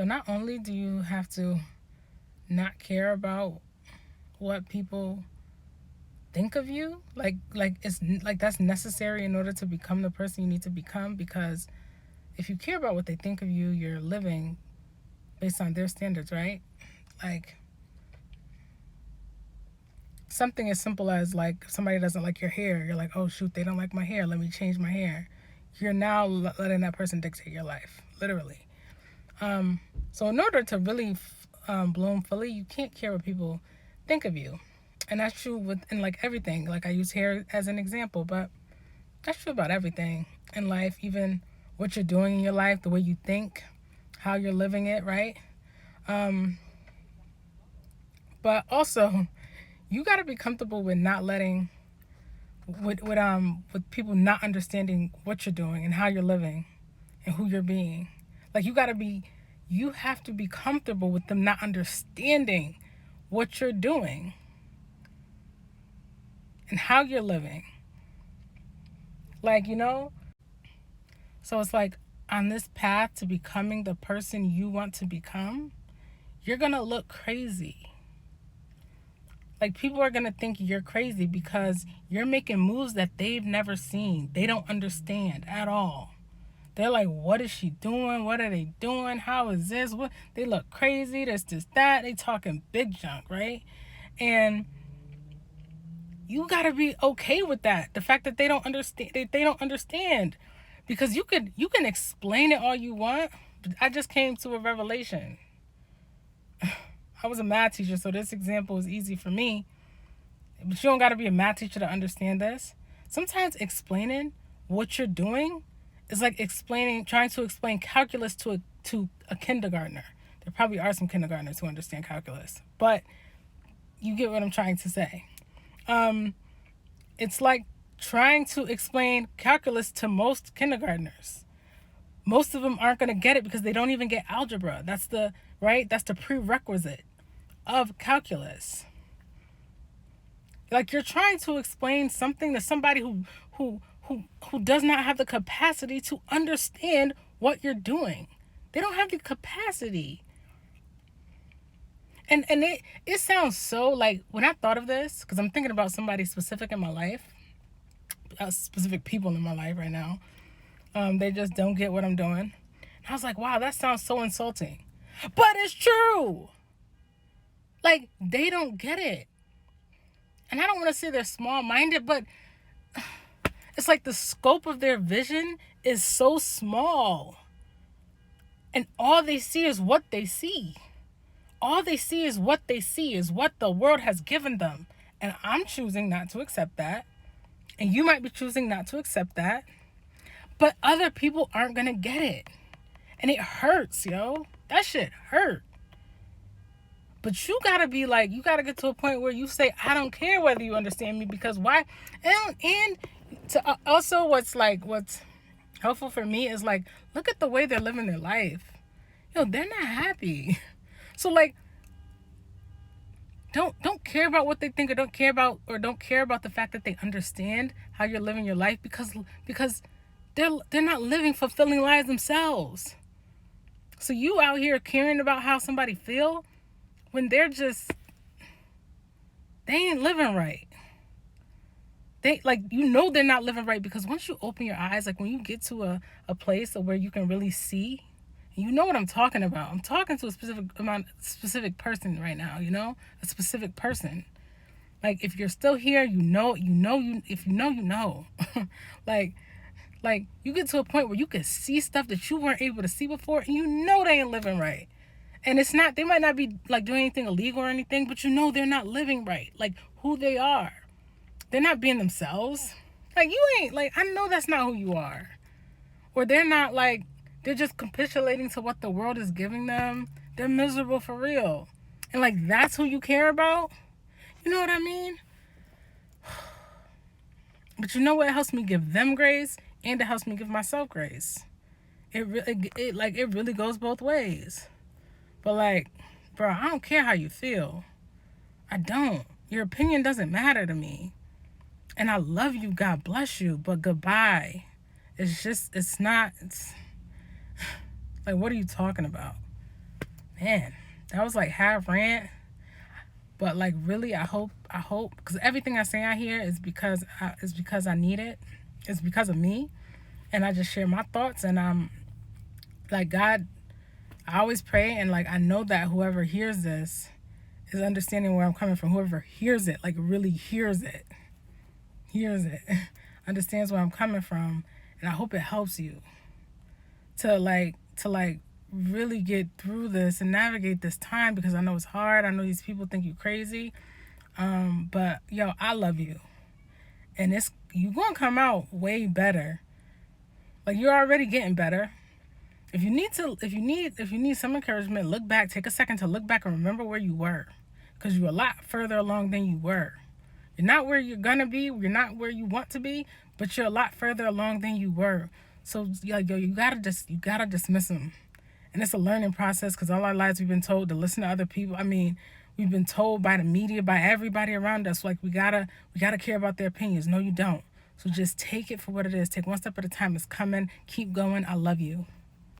So not only do you have to not care about what people think of you, like it's like that's necessary in order to become the person you need to become, because if you care about what they think of you, you're living based on their standards, right? Like something as simple as like if somebody doesn't like your hair, you're like, oh shoot, they don't like my hair, let me change my hair. You're now letting that person dictate your life, literally. So in order to really bloom fully, you can't care what people think of you. And that's true in like everything. Like I use hair as an example, but that's true about everything in life, even what you're doing in your life, the way you think, how you're living it, right? Um, but also, you got to be comfortable with not letting with people not understanding what you're doing and how you're living and who you're being. Like you have to be comfortable with them not understanding what you're doing and how you're living. Like, so it's like on this path to becoming the person you want to become, you're going to look crazy. Like people are going to think you're crazy because you're making moves that they've never seen. They don't understand at all. They're like, what is she doing? What are they doing? How is this? What? They look crazy. This, that. They talking big junk, right? And you got to be okay with that. The fact that they don't understand. They don't understand. Because you can explain it all you want. But I just came to a revelation. I was a math teacher, so this example is easy for me. But you don't got to be a math teacher to understand this. Sometimes explaining what you're doing is like trying to explain calculus to a kindergartner. There probably are some kindergartners who understand calculus, but you get what I'm trying to say. It's like trying to explain calculus to most kindergartners. Most of them aren't going to get it because they don't even get algebra. That's the prerequisite of calculus. Like you're trying to explain something to somebody who does not have the capacity to understand what you're doing. They don't have the capacity. And it sounds so like, when I thought of this, because I'm thinking about somebody specific in my life, specific people in my life right now. They just don't get what I'm doing. And I was like, wow, that sounds so insulting. But it's true. Like, they don't get it. And I don't want to say they're small-minded, but it's like the scope of their vision is so small. And all they see is what they see. All they see is what they see, is what the world has given them. And I'm choosing not to accept that. And you might be choosing not to accept that. But other people aren't going to get it. And it hurts, yo. That shit hurt. But you got to be like, you got to get to a point where you say, I don't care whether you understand me, because why? And to also what's helpful for me is like, look at the way they're living their life. Yo, they're not happy. So like, don't care about what they think, or don't care about the fact that they understand how you're living your life, because they're not living fulfilling lives themselves. So you out here caring about how somebody feel when they ain't living right. They're not living right, because once you open your eyes, like when you get to a place where you can really see, you know what I'm talking about. I'm talking to a specific person right now, a specific person. Like if you're still here, if you know, you know. like you get to a point where you can see stuff that you weren't able to see before, and you know they ain't living right. And it's not, they might not be like doing anything illegal or anything, but they're not living right. Like who they are. They're not being themselves. Like you ain't, like, I know that's not who you are. Or they're not like, they're just capitulating to what the world is giving them. They're miserable for real. And like, that's who you care about? You know what I mean? But you know what helps me give them grace, and it helps me give myself grace. It really goes both ways. But like, bro, I don't care how you feel. I don't. Your opinion doesn't matter to me. And I love you, God bless you, but goodbye. It's like, what are you talking about? Man, that was like half rant. But like really, I hope, because everything I say out here is because I need it. It's because of me, and I just share my thoughts. And like God, I always pray, and like I know that whoever hears this is understanding where I'm coming from. Whoever hears it, like really hears it, understands where I'm coming from, and I hope it helps you to really get through this and navigate this time, because I know it's hard. I know these people think you crazy. But yo, I love you. And you're gonna come out way better. Like, you're already getting better. If you need some encouragement, look back, take a second to look back and remember where you were. Because you're a lot further along than you were. You're not where you're gonna be, you're not where you want to be, but you're a lot further along than you were. So like, yo, you gotta dismiss them. And it's a learning process, because all our lives we've been told to listen to other people. I mean, we've been told by the media, by everybody around us, like we gotta care about their opinions. No, you don't. So just take it for what it is. Take one step at a time. It's coming. Keep going. I love you.